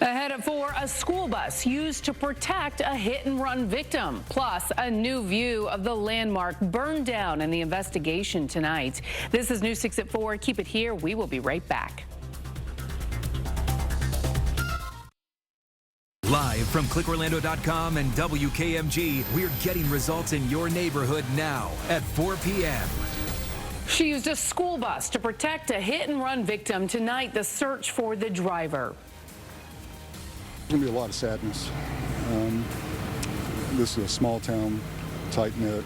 Ahead for a school bus used to protect a hit-and-run victim. Plus, a new view of the landmark burned down in the investigation tonight. This is News 6 at 4. Keep it here. We will be right back. Live from clickorlando.com and WKMG, we're getting results in your neighborhood now at 4 p.m. She used a school bus to protect a hit-and-run victim. Tonight, the search for the driver. There's going to be a lot of sadness. This is a small town, tight-knit.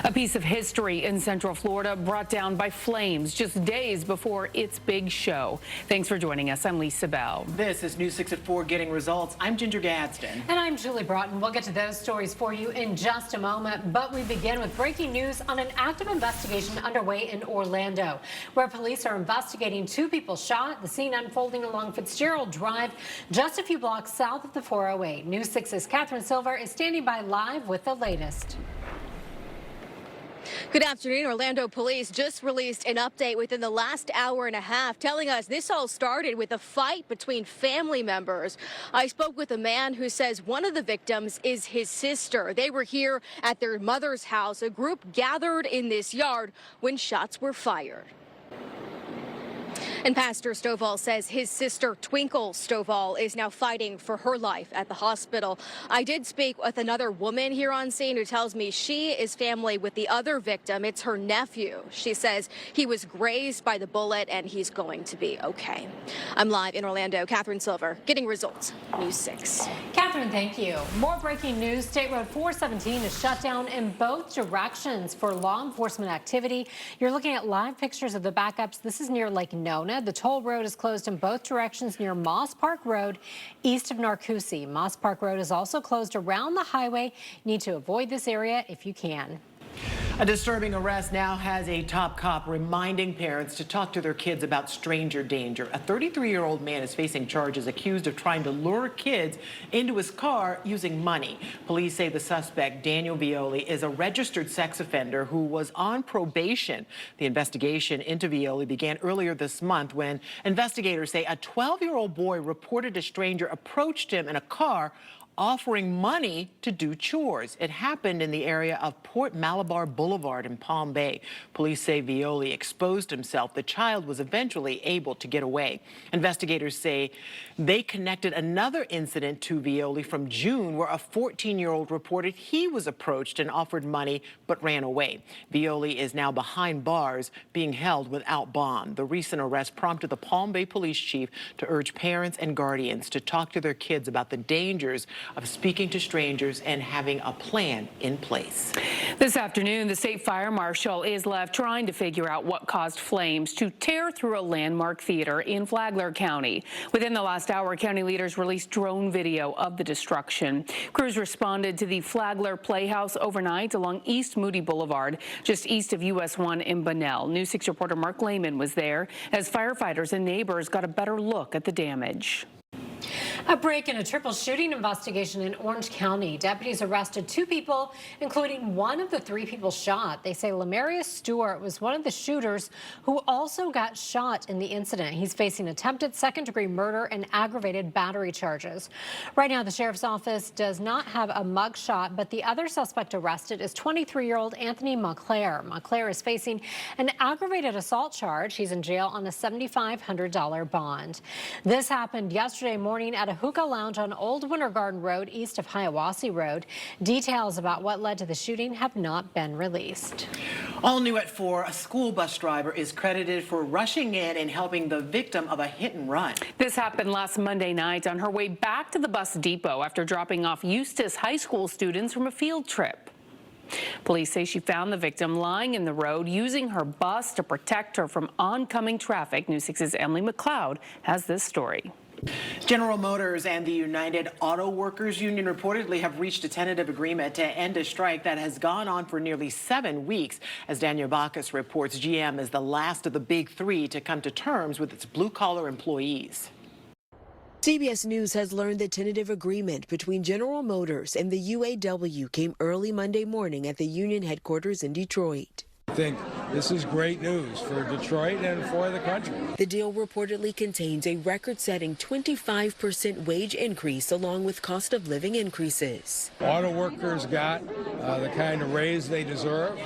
A piece of history in Central Florida brought down by flames just days before its big show. Thanks for joining us. I'm Lisa Bell. This is News 6 at 4 Getting Results. I'm Ginger Gadsden. And I'm Julie Broughton. We'll get to those stories for you in just a moment, but we begin with breaking news on an active investigation underway in Orlando, where police are investigating two people shot. The scene unfolding along Fitzgerald Drive, just a few blocks south of the 408. News 6's Catherine Silver is standing by live with the latest. Good afternoon. Orlando police just released an update within the last hour and a half telling us this all started with a fight between family members. I spoke with a man who says one of the victims is his sister. They were here at their mother's house. A group gathered in this yard when shots were fired. And Pastor Stovall says his sister, Twinkle Stovall, is now fighting for her life at the hospital. I did speak with another woman here on scene who tells me she is family with the other victim. It's her nephew. She says he was grazed by the bullet and he's going to be okay. I'm live in Orlando. Catherine Silver, Getting Results, News 6. Catherine, thank you. More breaking news. State Road 417 is shut down in both directions for law enforcement activity. You're looking at live pictures of the backups. This is near Lake Nona. The toll road is closed in both directions near Moss Park Road, east of Narcoossee. Moss Park Road is also closed around the highway. You need to avoid this area if you can. A disturbing arrest now has a top cop reminding parents to talk to their kids about stranger danger. A 33-year-old man is facing charges accused of trying to lure kids into his car using money. Police say the suspect, Daniel Violi, is a registered sex offender who was on probation. The investigation into Violi began earlier this month when investigators say a 12-year-old boy reported a stranger approached him in a car offering money to do chores. It happened in the area of Port Malabar Boulevard in Palm Bay. Police say Violi exposed himself. The child was eventually able to get away. Investigators say they connected another incident to Violi from June where a 14-year-old reported he was approached and offered money but ran away. Violi is now behind bars being held without bond. The recent arrest prompted the Palm Bay police chief to urge parents and guardians to talk to their kids about the dangers of speaking to strangers and having a plan in place. This afternoon, the state fire marshal is left trying to figure out what caused flames to tear through a landmark theater in Flagler County. Within the last hour, county leaders released drone video of the destruction. Crews responded to the Flagler Playhouse overnight along East Moody Boulevard, just east of US 1 in Bunnell. News 6 reporter Mark Lehman was there as firefighters and neighbors got a better look at the damage. A break in a triple shooting investigation in Orange County. Deputies arrested two people, including one of the three people shot. They say Lamarius Stewart was one of the shooters who also got shot in the incident. He's facing attempted second-degree murder and aggravated battery charges. Right now, the sheriff's office does not have a mugshot, but the other suspect arrested is 23-year-old Anthony Montclair. Montclair is facing an aggravated assault charge. He's in jail on a $7,500 bond. This happened yesterday morning at a hookah lounge on Old Winter Garden Road east of Hiawassee Road. Details about what led to the shooting have not been released. All new at 4, a school bus driver is credited for rushing in and helping the victim of a hit and run. This happened last Monday night on her way back to the bus depot after dropping off Eustis High School students from a field trip. Police say she found the victim lying in the road using her bus to protect her from oncoming traffic. News 6's Emily McLeod has this story. General Motors and the United Auto Workers Union reportedly have reached a tentative agreement to end a strike that has gone on for nearly 7 weeks. As Daniel Bacchus reports, GM is the last of the big three to come to terms with its blue-collar employees. CBS News has learned the tentative agreement between General Motors and the UAW came early Monday morning at the union headquarters in Detroit. I think this is great news for Detroit and for the country. The deal reportedly contains a record-setting 25% wage increase along with cost of living increases. Auto workers got the kind of raise they deserve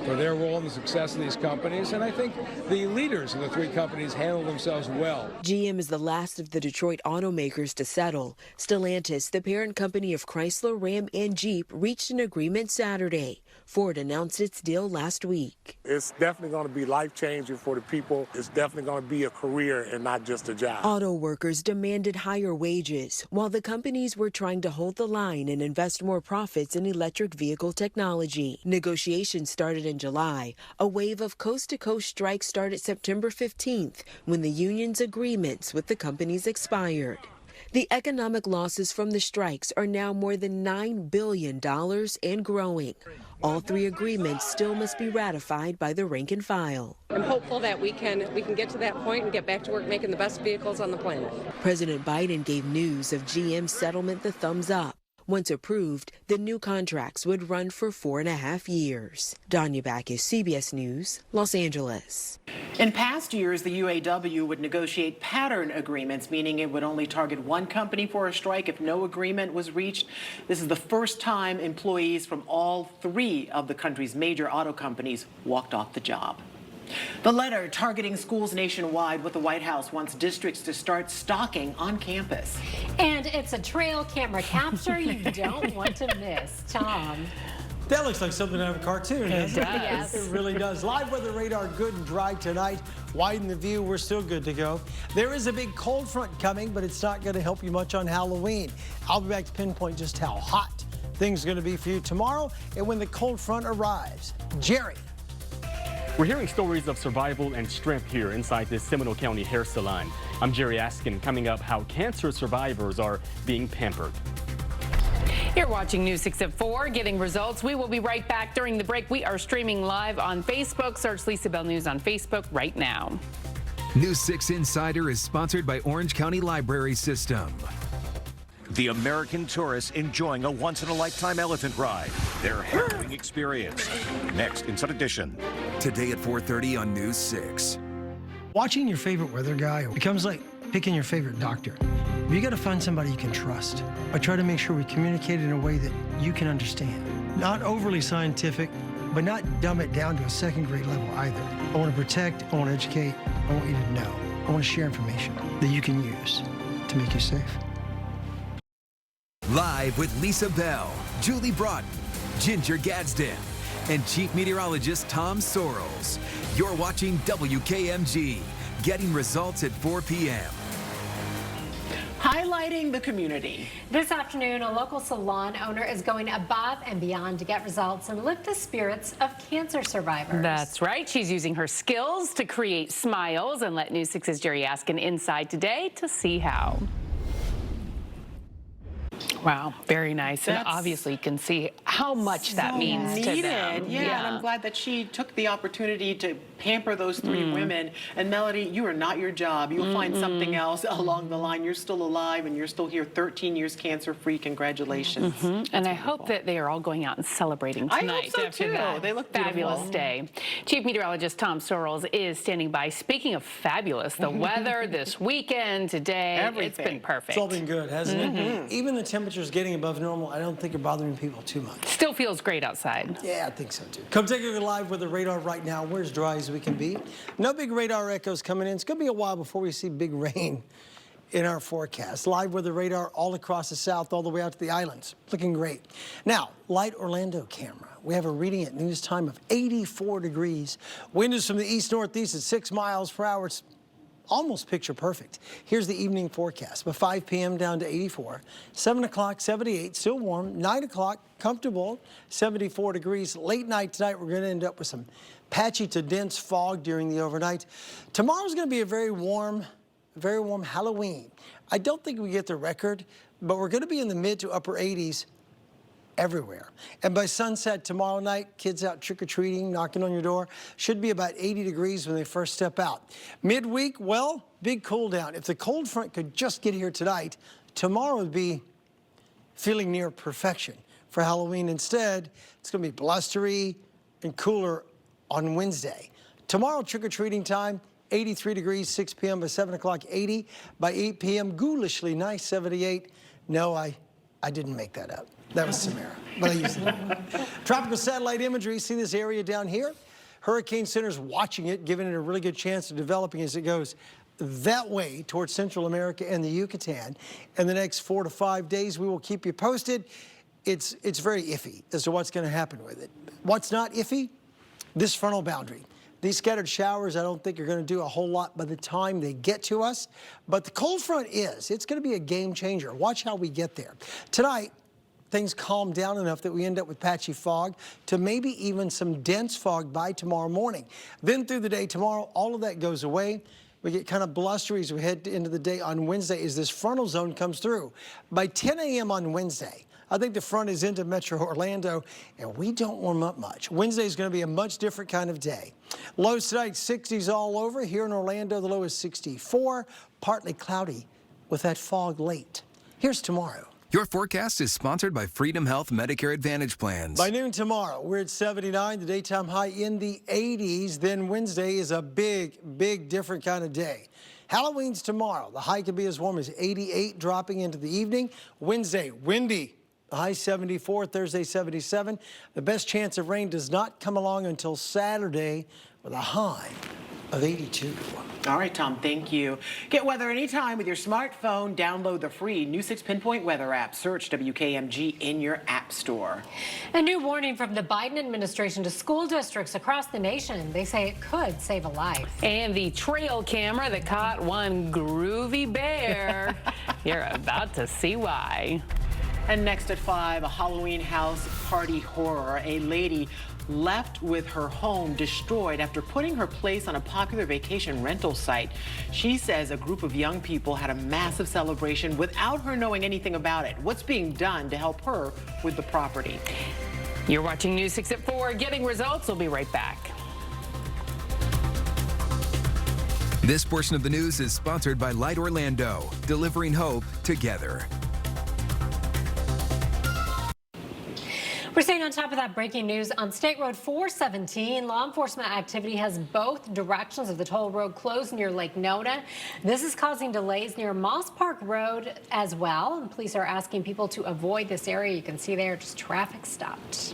for their role in the success of these companies, and I think the leaders of the three companies handled themselves well. GM is the last of the Detroit automakers to settle. Stellantis, the parent company of Chrysler, Ram, and Jeep, reached an agreement Saturday. Ford announced its deal last week. It's definitely going to be life-changing for the people. It's definitely going to be a career and not just a job. Auto workers demanded higher wages, while the companies were trying to hold the line and invest more profits in electric vehicle technology. Negotiations started in July. A wave of coast-to-coast strikes started September 15th, when the union's agreements with the companies expired. The economic losses from the strikes are now more than $9 billion and growing. All three agreements still must be ratified by the rank and file. I'm hopeful that we can get to that point and get back to work making the best vehicles on the planet. President Biden gave news of GM's settlement the thumbs up. Once approved, the new contracts would run for 4.5 years. Danya Backus, CBS News, Los Angeles. In past years, the UAW would negotiate pattern agreements, meaning it would only target one company for a strike if no agreement was reached. This is the first time employees from all three of the country's major auto companies walked off the job. The letter targeting schools nationwide, what the White House wants districts to start stocking on campus. And it's a trail camera capture you don't want to miss. Tom. That looks like something out of a cartoon, doesn't it? Yes. It really does. Live weather radar good and dry tonight. Widen the view, we're still good to go. There is a big cold front coming, but it's not going to help you much on Halloween. I'll be back to pinpoint just how hot things are going to be for you tomorrow and when the cold front arrives. Jerry. We're hearing stories of survival and strength here inside this Seminole County hair salon. I'm Jerry Askin. Coming up, how cancer survivors are being pampered. You're watching News 6 at 4, getting results. We will be right back during the break. We are streaming live on Facebook. Search Lisa Bell News on Facebook right now. News 6 Insider is sponsored by Orange County Library System. The American tourists enjoying a once-in-a-lifetime elephant ride. Their harrowing experience. Next, Inside Edition. Today at 4:30 on News 6. Watching your favorite weather guy becomes like picking your favorite doctor. You got to find somebody you can trust. I try to make sure we communicate in a way that you can understand. Not overly scientific, but not dumb it down to a second-grade level either. I want to protect, I want to educate, I want you to know. I want to share information that you can use to make you safe. Live with Lisa Bell, Julie Broughton, Ginger Gadsden, and Chief Meteorologist Tom Sorrells. You're watching WKMG, getting results at 4 p.m. Highlighting the community. This afternoon, a local salon owner is going above and beyond to get results and lift the spirits of cancer survivors. That's right. She's using her skills to create smiles, and let News 6's Jerry Askin inside today to see how. Wow, very nice. And obviously you can see how much that means to them. Yeah, and I'm glad that she took the opportunity to pamper those three women. And Melody, you are not your job. You'll find something else along the line. You're still alive and you're still here 13 years cancer-free. Congratulations. And I hope that they are all going out and celebrating tonight. I hope so after too. That they look fabulous beautiful. day. Chief Meteorologist Tom Sorrells is standing by. Speaking of fabulous, the weather this weekend, today, it's been perfect. It's all been good, hasn't it? Even the temperature's getting above normal. I don't think are bothering people too much. Still feels great outside. Yeah, I think so too. Come take a look live with the radar right now. We're as dry as we can be. No big radar echoes coming in. It's going to be a while before we see big rain in our forecast. Live with the radar all across the south, all the way out to the islands. Looking great. Now, light Orlando camera. We have a reading at news time of 84 degrees. Wind is from the east-northeast at 6 miles per hour. It's almost picture perfect. Here's the evening forecast. By 5 p.m. down to 84. 7 o'clock, 78, still warm. 9 o'clock, comfortable, 74 degrees. Late night tonight, we're going to end up with some patchy to dense fog during the overnight. Tomorrow's going to be a very warm Halloween. I don't think we get the record, but we're going to be in the mid to upper 80s everywhere. And by sunset tomorrow night, kids out trick-or-treating, knocking on your door, should be about 80 degrees when they first step out. Midweek, well, big cool down. If the cold front could just get here tonight, tomorrow would be feeling near perfection for Halloween. Instead, it's going to be blustery and cooler on Wednesday. Tomorrow, trick-or-treating time, 83 degrees, 6 p.m. By 7 o'clock, 80. By 8 p.m., ghoulishly nice, 78. No, I didn't make that up. That was Samara, but I used it. Tropical satellite imagery, see this area down here? Hurricane Center's watching it, giving it a really good chance of developing as it goes that way towards Central America and the Yucatan. In the next 4 to 5 days, we will keep you posted. It's very iffy as to what's going to happen with it. What's not iffy? This frontal boundary. These scattered showers, I don't think are going to do a whole lot by the time they get to us. But the cold front it's going to be a game changer. Watch how we get there. Tonight, things calm down enough that we end up with patchy fog to maybe even some dense fog by tomorrow morning. Then through the day tomorrow, all of that goes away. We get kind of blustery as we head into the day on Wednesday as this frontal zone comes through. By 10 a.m. on Wednesday, I think the front is into Metro Orlando, and we don't warm up much. Wednesday is going to be a much different kind of day. Lows tonight, 60s all over. Here in Orlando, the low is 64, partly cloudy with that fog late. Here's tomorrow. Your forecast is sponsored by Freedom Health Medicare Advantage plans. By noon tomorrow, we're at 79, the daytime high in the 80s. Then Wednesday is a big different kind of day. Halloween's tomorrow. The high could be as warm as 88, dropping into the evening. Wednesday, windy. High 74, Thursday 77. The best chance of rain does not come along until Saturday with a high of 82. All right, Tom, thank you. Get weather anytime with your smartphone. Download the free New 6 Pinpoint Weather app. Search WKMG in your app store. A new warning from the Biden administration to school districts across the nation. They say it could save a life. And the trail camera that caught one groovy bear. You're about to see why. And next at 5, a Halloween house party horror. A lady left with her home destroyed after putting her place on a popular vacation rental site. She says a group of young people had a massive celebration without her knowing anything about it. What's being done to help her with the property? You're watching News 6 at 4. Getting results. We'll be right back. This portion of the news is sponsored by Light Orlando, delivering hope together. We're staying on top of that breaking news on State Road 417. Law enforcement activity has both directions of the toll road closed near Lake Nona. This is causing delays near Moss Park Road as well. And police are asking people to avoid this area. You can see there just traffic stopped.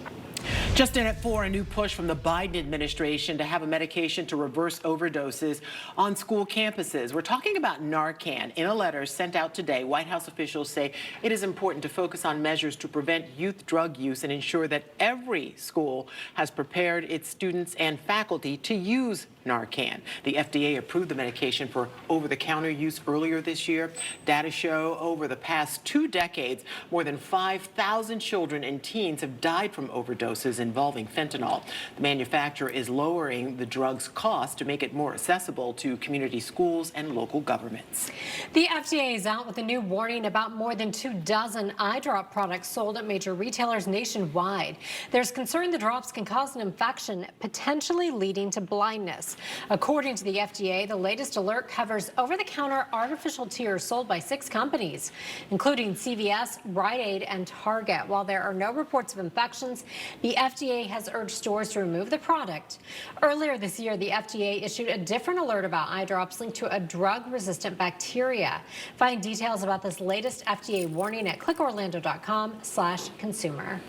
Just in at 4, a new push from the Biden administration to have a medication to reverse overdoses on school campuses. We're talking about Narcan. In a letter sent out today, White House officials say it is important to focus on measures to prevent youth drug use and ensure that every school has prepared its students and faculty to use Narcan. The FDA approved the medication for over-the-counter use earlier this year. Data show over the past 2 decades, more than 5,000 children and teens have died from overdoses involving fentanyl. The manufacturer is lowering the drug's cost to make it more accessible to community schools and local governments. The FDA is out with a new warning about more than 24 eye drop products sold at major retailers nationwide. There's concern the drops can cause an infection, potentially leading to blindness. According to the FDA, the latest alert covers over-the-counter artificial tears sold by 6 companies, including CVS, Rite Aid, and Target. While there are no reports of infections, the FDA has urged stores to remove the product. Earlier this year, the FDA issued a different alert about eye drops linked to a drug-resistant bacteria. Find details about this latest FDA warning at clickorlando.com/consumer.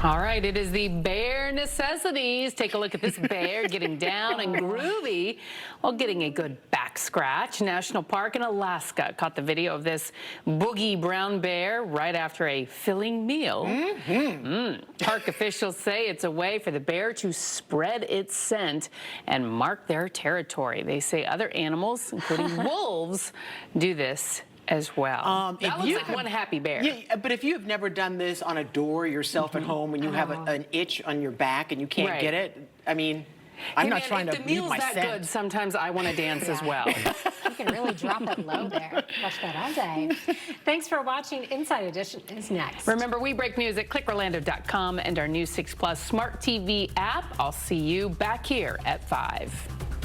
All right, it is the bare necessities. Take a look at this bear getting down and groovy while getting a good back scratch. National Park in Alaska caught the video of this boogie brown bear right after a filling meal. Park officials say it's a way for the bear to spread its scent and mark their territory. They say other animals, including wolves, do this as well. That looks like one happy bear. Yeah, but if you have never done this on a door yourself at home when you have an itch on your back and you can't get it, I mean, I'm not trying to leave my scent. If the meal's that good, sometimes I want to dance as well. You can really drop it low there. Watch that all day. Thanks for watching. Inside Edition is next. Remember, we break news at clickorlando.com and our News 6 Plus Smart TV app. I'll see you back here at 5.